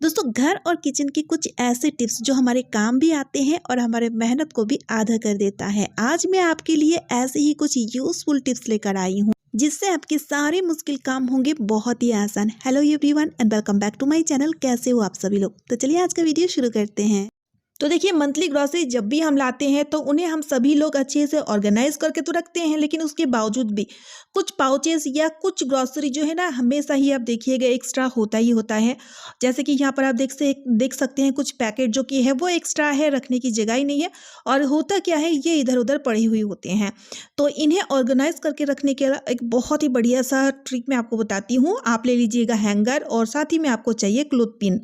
दोस्तों घर और किचन की कुछ ऐसे टिप्स जो हमारे काम भी आते हैं और हमारे मेहनत को भी आधा कर देता है। आज मैं आपके लिए ऐसे ही कुछ यूजफुल टिप्स लेकर आई हूँ जिससे आपके सारे मुश्किल काम होंगे बहुत ही आसान। Hello everyone and welcome back to my channel. कैसे हो आप सभी लोग? तो चलिए आज का वीडियो शुरू करते हैं। तो देखिए, मंथली ग्रॉसरी जब भी हम लाते हैं तो उन्हें हम सभी लोग अच्छे से ऑर्गेनाइज करके तो रखते हैं, लेकिन उसके बावजूद भी कुछ पाउचेस या कुछ ग्रॉसरी जो है ना, हमेशा ही आप देखिएगा एक्स्ट्रा होता ही होता है। जैसे कि यहाँ पर आप देख सकते हैं कुछ पैकेट जो कि है वो एक्स्ट्रा है, रखने की जगह ही नहीं है। और होता क्या है, ये इधर उधर पड़े हुए होते हैं। तो इन्हें ऑर्गेनाइज करके रखने के लिए एक बहुत ही बढ़िया सा ट्रिक मैं आपको बताती हूँ। आप ले लीजिएगा हैंगर और साथ ही में आपको चाहिए क्लॉथ पिन।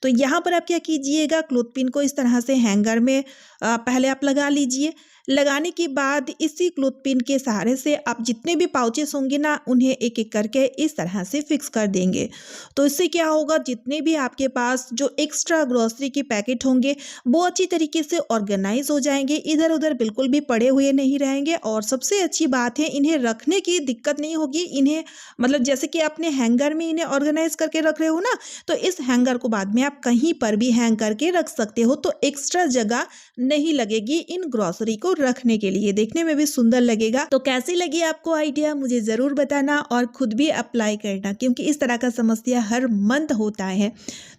तो यहाँ पर आप क्या कीजिएगा, क्लॉथ पिन को इस तरह से हैंगर में पहले आप लगा लीजिए। लगाने के बाद इसी क्लॉथ पिन के सहारे से आप जितने भी पाउचेस होंगे ना, उन्हें एक एक करके इस तरह से फिक्स कर देंगे। तो इससे क्या होगा, जितने भी आपके पास जो एक्स्ट्रा ग्रोसरी के पैकेट होंगे वो अच्छी तरीके से ऑर्गेनाइज हो जाएंगे, इधर उधर बिल्कुल भी पड़े हुए नहीं रहेंगे। और सबसे अच्छी बात है, इन्हें रखने की दिक्कत नहीं होगी। इन्हें मतलब जैसे कि आपने हैंगर में इन्हें ऑर्गेनाइज करके रख रहे हो ना, तो इस हैंगर को बाद में आप कहीं पर भी हैंग करके रख सकते हो। तो एक्स्ट्रा जगह नहीं लगेगी इन ग्रोसरी को रखने के लिए, देखने में भी सुंदर लगेगा। तो कैसी लगी आपको आइडिया, मुझे जरूर बताना और खुद भी अप्लाई करना, क्योंकि इस तरह का समस्या हर मंथ होता है।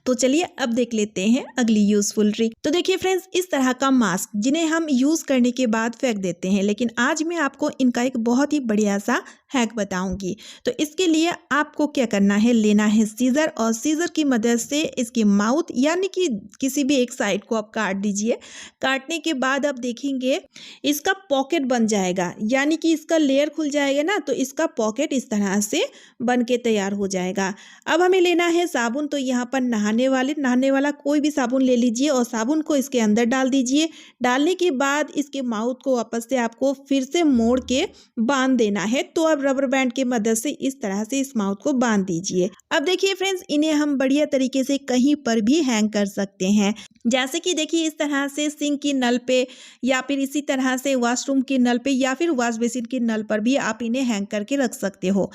तो चलिए अब देख लेते हैं अगली यूजफुल ट्रिक। तो देखिए फ्रेंड्स, इस तरह का मास्क जिन्हें हम यूज करने के बाद फेंक देते हैं, लेकिन आज मैं आपको इनका एक बहुत ही बढ़िया सा हैक बताऊंगी। तो इसके लिए आपको क्या करना है, लेना है सीजर, और सीजर की मदद से इसकी माउथ यानी कि किसी भी एक साइड को आप काट दीजिए। काटने के बाद आप देखेंगे इसका पॉकेट बन जाएगा, यानी कि इसका लेयर खुल जाएगा ना, तो इसका पॉकेट इस तरह से बन के तैयार हो जाएगा। अब हमें लेना है साबुन। तो यहाँ पर नहाने वाला कोई भी साबुन ले लीजिए और साबुन को इसके अंदर डाल दीजिए। डालने के बाद इसके माउथ को वापस से आपको फिर से मोड़ के बांध देना है। तो अब रबर बैंड की मदद से इस तरह से इस माउथ को बांध दीजिए। अब देखिए फ्रेंड्स, इन्हें हम बढ़िया तरीके से कहीं पर भी हैंग कर सकते हैं। जैसे कि देखिए, इस तरह से सिंक की नल पे, या फिर इसी तरह से वॉशरूम की नल पे, या फिर वॉश बेसिन की नल पर भी आप इन्हें हैंग करके रख सकते हो।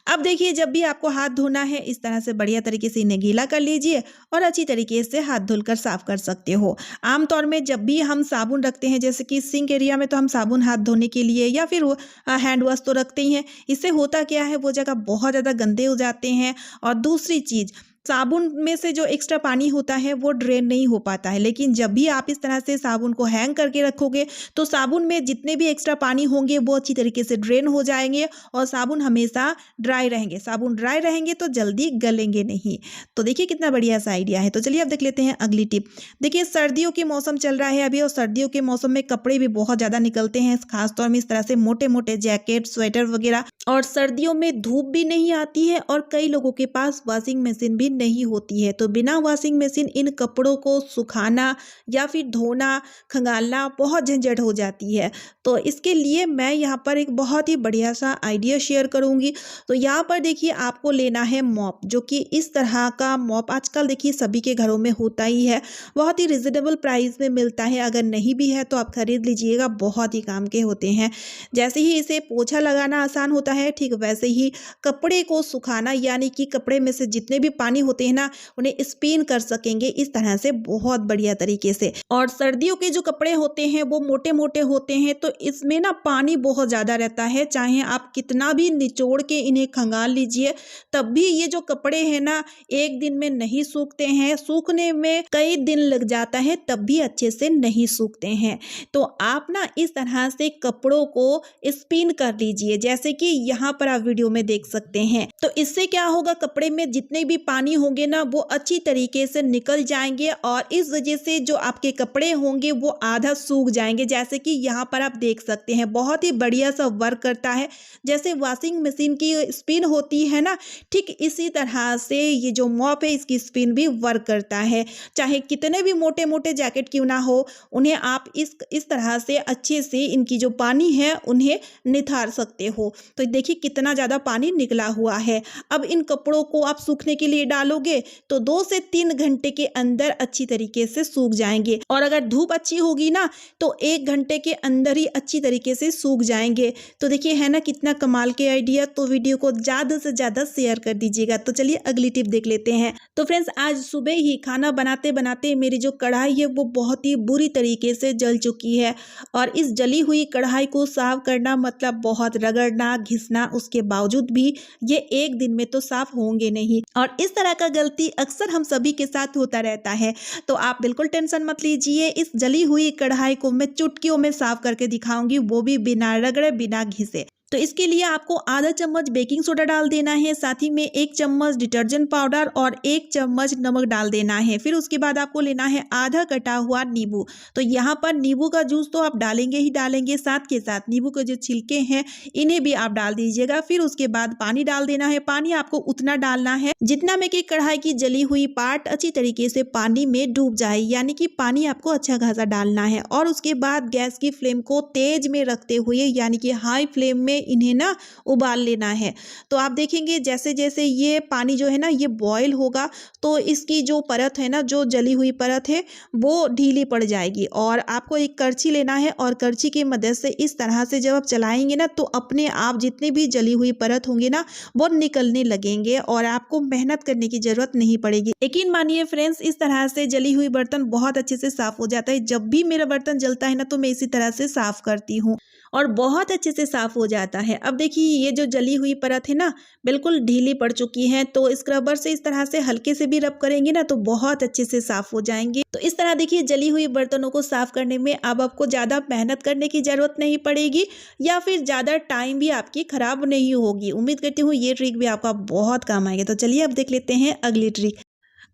अब देखिए, जब भी आपको हाथ धोना है, इस तरह से बढ़िया तरीके से इन्हें गीला कर लीजिए और अच्छी तरीके से हाथ धुलकर साफ कर सकते हो। आमतौर में जब भी हम साबुन रखते हैं, जैसे कि सिंक एरिया में, तो हम साबुन हाथ धोने के लिए या फिर हैंड वॉश तो रखते ही हैं। इससे होता क्या है, वो जगह बहुत ज़्यादा गंदे हो जाते हैं। और दूसरी चीज़, साबुन में से जो एक्स्ट्रा पानी होता है वो ड्रेन नहीं हो पाता है। लेकिन जब भी आप इस तरह से साबुन को हैंग करके रखोगे, तो साबुन में जितने भी एक्स्ट्रा पानी होंगे वो अच्छी तरीके से ड्रेन हो जाएंगे और साबुन हमेशा ड्राई रहेंगे। साबुन ड्राई रहेंगे तो जल्दी गलेंगे नहीं। तो देखिए कितना बढ़िया सा आइडिया है। तो चलिए अब देख लेते हैं अगली टिप। देखिए, सर्दियों के मौसम चल रहा है अभी, और सर्दियों के मौसम में कपड़े भी बहुत ज़्यादा निकलते हैं, खासतौर में इस तरह से मोटे मोटे जैकेट, स्वेटर वगैरह। और सर्दियों में धूप भी नहीं आती है और कई लोगों के पास वॉशिंग मशीन भी नहीं होती है। तो बिना वॉशिंग मशीन इन कपड़ों को सुखाना या फिर धोना, खंगालना बहुत झंझट हो जाती है। तो इसके लिए मैं यहाँ पर एक बहुत ही बढ़िया सा आइडिया शेयर करूँगी। तो यहाँ पर देखिए, आपको लेना है मॉप, जो कि इस तरह का मॉप आजकल देखिए सभी के घरों में होता ही है। बहुत ही रिजनेबल प्राइस में मिलता है। अगर नहीं भी है तो आप खरीद लीजिएगा, बहुत ही काम के होते हैं। जैसे ही इसे पोछा लगाना आसान होता है, ठीक वैसे ही कपड़े को सुखाना, यानी कि कपड़े में से जितने भी पानी होते हैं ना, उन्हें स्पिन कर सकेंगे इस तरह से बहुत बढ़िया तरीके से। और सर्दियों के जो कपड़े होते हैं वो मोटे मोटे होते हैं, तो इसमें ना पानी बहुत ज़्यादा रहता है। चाहे आप कितना भी निचोड़ के इन्हें खंगाल लीजिए, तब भी ये जो कपड़े हैं ना, एक दिन में नहीं सूखते हैं। सूखने में कई दिन लग जाता है, तब भी अच्छे से नहीं सूखते हैं। तो आप ना इस तरह से कपड़ों को स्पिन कर लीजिए, जैसे कि यहाँ पर आप वीडियो में देख सकते हैं। तो इससे क्या होगा, कपड़े में जितने भी पानी होंगे ना, वो अच्छी तरीके से निकल जाएंगे और इस वजह से जो आपके कपड़े होंगे वो आधा सूख जाएंगे। जैसे कि यहाँ पर आप देख सकते हैं, बहुत ही बढ़िया सा वर्क करता है। जैसे वॉशिंग मशीन की स्पिन होती है ना, ठीक इसी तरह से ये जो मॉप है इसकी स्पिन भी वर्क करता है। चाहे कितने भी मोटे मोटे जैकेट क्यों ना हो, उन्हें आप इस तरह से अच्छे से इनकी जो पानी है उन्हें निथार सकते हो। तो देखिए कितना ज़्यादा पानी निकला हुआ है। अब इन कपड़ों को आप सूखने के लिए डाल डालोगे तो 2 से 3 घंटे के अंदर अच्छी तरीके से सूख जाएंगे, और अगर धूप अच्छी होगी ना तो 1 घंटे के अंदर ही अच्छी तरीके से सूख जाएंगे। तो देखिए है ना कितना कमाल के आइडिया। तो वीडियो को ज़्यादा से ज़्यादा शेयर कर दीजिएगा। तो चलिए अगली टिप देख लेते हैं। तो फ्रेंड्स, आज सुबह ही खाना बनाते बनाते मेरी जो कढ़ाई है वो बहुत ही बुरी तरीके से जल चुकी है, और इस जली हुई कढ़ाई को साफ करना मतलब बहुत रगड़ना घिसना, उसके बावजूद भी ये एक दिन में तो साफ होंगे नहीं, और इस तरह का गलती अक्सर हम सभी के साथ होता रहता है। तो आप बिल्कुल टेंशन मत लीजिए, इस जली हुई कढ़ाई को मैं चुटकियों में साफ करके दिखाऊंगी, वो भी बिना रगड़े बिना घिसे। तो इसके लिए आपको आधा चम्मच बेकिंग सोडा डाल देना है, साथ ही में 1 चम्मच डिटर्जेंट पाउडर और 1 चम्मच नमक डाल देना है। फिर उसके बाद आपको लेना है आधा कटा हुआ नींबू। तो यहाँ पर नींबू का जूस तो आप डालेंगे ही डालेंगे, साथ के साथ नींबू के जो छिलके हैं इन्हें भी आप डाल दीजिएगा। फिर उसके बाद पानी डाल देना है। पानी आपको उतना डालना है जितना में कि कढ़ाई की जली हुई पार्ट अच्छी तरीके से पानी में डूब जाए, यानी कि पानी आपको अच्छा खासा डालना है। और उसके बाद गैस की फ्लेम को तेज में रखते हुए, यानी कि हाई फ्लेम में इन्हें ना उबाल लेना है। तो आप देखेंगे जैसे जैसे ये पानी जो है ना ये बॉयल होगा तो इसकी जो परत है ना, जो जली हुई परत है वो ढीली पड़ जाएगी, और आपको एक करछी लेना है, और करछी की मदद से इस तरह से जब आप चलाएंगे ना तो अपने आप जितनी भी जली हुई परत होंगी ना वो निकलने लगेंगे, और आपको मेहनत करने की जरूरत नहीं पड़ेगी। यकीन मानिए फ्रेंड्स, इस तरह से जली हुई बर्तन बहुत अच्छे से साफ हो जाता है। जब भी मेरा बर्तन जलता है ना तो मैं इसी तरह से साफ करती हूँ, और बहुत अच्छे से साफ हो जाता है। अब देखिए ये जो जली हुई परत है ना बिल्कुल ढीली पड़ चुकी है, तो स्क्रबर से इस तरह से हल्के से भी रब करेंगे ना तो बहुत अच्छे से साफ हो जाएंगे। तो इस तरह देखिए जली हुई बर्तनों को साफ करने में अब आपको ज़्यादा मेहनत करने की ज़रूरत नहीं पड़ेगी, या फिर ज़्यादा टाइम भी आपकी खराब नहीं होगी। उम्मीद करती हूँ ये ट्रिक भी आपका बहुत काम आएगा। तो चलिए अब देख लेते हैं अगली ट्रिक।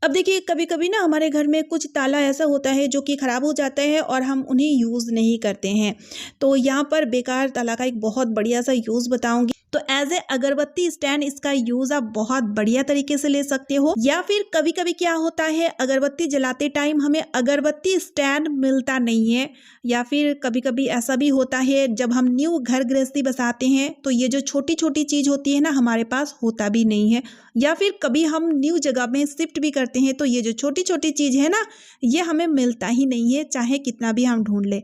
अब देखिए कभी कभी ना हमारे घर में कुछ ताला ऐसा होता है जो कि ख़राब हो जाता है और हम उन्हें यूज़ नहीं करते हैं। तो यहाँ पर बेकार ताला का एक बहुत बढ़िया सा यूज़ बताऊंगी। तो एज ए अगरबत्ती स्टैंड इसका यूज़ आप बहुत बढ़िया तरीके से ले सकते हो, या फिर कभी कभी क्या होता है अगरबत्ती जलाते टाइम हमें अगरबत्ती स्टैंड मिलता नहीं है, या फिर कभी कभी ऐसा भी होता है जब हम न्यू घर गृहस्थी बसाते हैं तो ये जो छोटी छोटी चीज़ होती है ना हमारे पास होता भी नहीं है, या फिर कभी हम न्यू जगह में शिफ्ट भी करते हैं तो ये जो छोटी छोटी चीज़ है ना ये हमें मिलता ही नहीं है, चाहे कितना भी हम ढूंढ लें।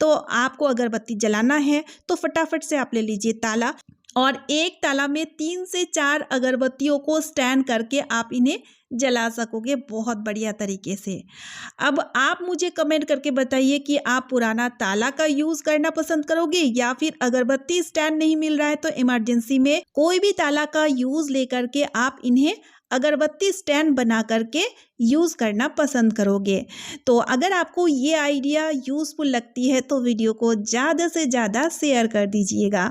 तो आपको अगरबत्ती जलाना है तो फटाफट से आप ले लीजिए ताला, और एक ताला में 3 से 4 अगरबत्तियों को स्टैंड करके आप इन्हें जला सकोगे बहुत बढ़िया तरीके से। अब आप मुझे कमेंट करके बताइए कि आप पुराना ताला का यूज़ करना पसंद करोगे, या फिर अगरबत्ती स्टैंड नहीं मिल रहा है तो इमरजेंसी में कोई भी ताला का यूज़ लेकर के आप इन्हें अगरबत्ती स्टैंड बना करके यूज़ करना पसंद करोगे। तो अगर आपको ये आइडिया यूज़फुल लगती है तो वीडियो को ज़्यादा से ज़्यादा शेयर कर दीजिएगा।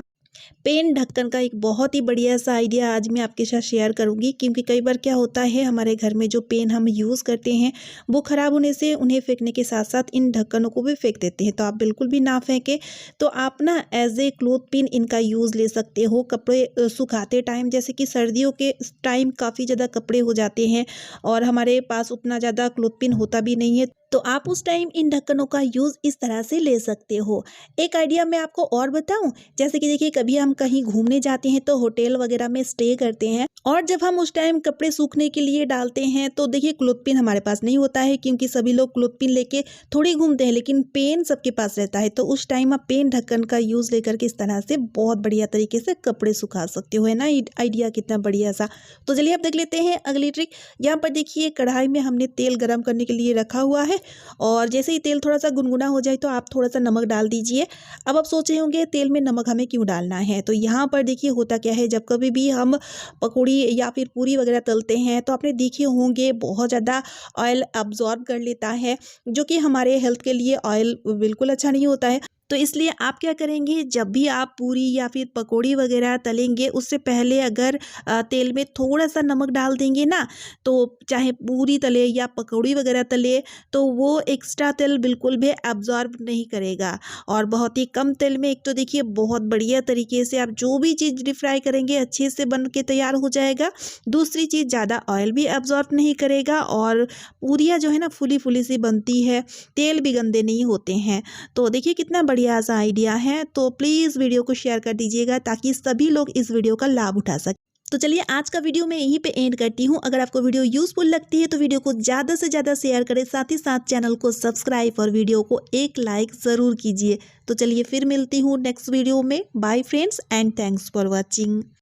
पेन ढक्कन का एक बहुत ही बढ़िया सा आइडिया आज मैं आपके साथ शेयर करूंगी, क्योंकि कई बार क्या होता है हमारे घर में जो पेन हम यूज़ करते हैं वो ख़राब होने से उन्हें फेंकने के साथ साथ इन ढक्कनों को भी फेंक देते हैं। तो आप बिल्कुल भी ना फेंकें। तो आप ना एज ए क्लोथ पिन इनका यूज़ ले सकते हो कपड़े सुखाते टाइम, जैसे कि सर्दियों के टाइम काफ़ी ज़्यादा कपड़े हो जाते हैं और हमारे पास उतना ज़्यादा क्लोथ पिन होता भी नहीं है, तो आप उस टाइम इन ढक्कनों का यूज़ इस तरह से ले सकते हो। एक आइडिया मैं आपको और बताऊं, जैसे कि देखिए कभी हम कहीं घूमने जाते हैं तो होटल वगैरह में स्टे करते हैं, और जब हम उस टाइम कपड़े सूखने के लिए डालते हैं तो देखिए क्लोथ पिन हमारे पास नहीं होता है, क्योंकि सभी लोग क्लोथ पिन लेके थोड़ी घूमते हैं, लेकिन पेन सबके पास रहता है। तो उस टाइम आप पेन ढक्कन का यूज़ लेकर के इस तरह से बहुत बढ़िया तरीके से कपड़े सुखा सकते हो। है ना आइडिया कितना बढ़िया सा। तो चलिए अब देख लेते हैं अगली ट्रिक। यहाँ पर देखिए कढ़ाई में हमने तेल गर्म करने के लिए रखा हुआ है, और जैसे ही तेल थोड़ा सा गुनगुना हो जाए तो आप थोड़ा सा नमक डाल दीजिए। अब आप सोच रहे होंगे तेल में नमक हमें क्यों डालना है, तो यहाँ पर देखिए होता क्या है, जब कभी भी हम पकौड़ी या फिर पूरी वगैरह तलते हैं तो आपने देखे होंगे बहुत ज़्यादा ऑयल अब्जॉर्ब कर लेता है, जो कि हमारे हेल्थ के लिए ऑयल बिल्कुल अच्छा नहीं होता है। तो इसलिए आप क्या करेंगे, जब भी आप पूरी या फिर पकौड़ी वगैरह तलेंगे उससे पहले अगर तेल में थोड़ा सा नमक डाल देंगे ना, तो चाहे पूरी तले या पकौड़ी वगैरह तले तो वो एक्स्ट्रा तेल बिल्कुल भी एब्जॉर्ब नहीं करेगा, और बहुत ही कम तेल में एक तो देखिए बहुत बढ़िया तरीके से आप जो भी चीज़ डीप फ्राई करेंगे अच्छे से बन के तैयार हो जाएगा। दूसरी चीज़ ज़्यादा ऑयल भी एब्जॉर्ब नहीं करेगा, और पूरियाँ जो है ना फुली फुली सी बनती है, तेल भी गंदे नहीं होते हैं। तो देखिए कितना बढ़िया सा आइडिया है। तो प्लीज़ वीडियो को शेयर कर दीजिएगा ताकि सभी लोग इस वीडियो का लाभ उठा सकें। तो चलिए आज का वीडियो मैं यहीं पे एंड करती हूँ। अगर आपको वीडियो यूजफुल लगती है तो वीडियो को ज़्यादा से ज़्यादा शेयर करें, साथ ही साथ चैनल को सब्सक्राइब और वीडियो को एक लाइक ज़रूर कीजिए। तो चलिए फिर मिलती हूँ नेक्स्ट वीडियो में। Bye friends and thanks for watching.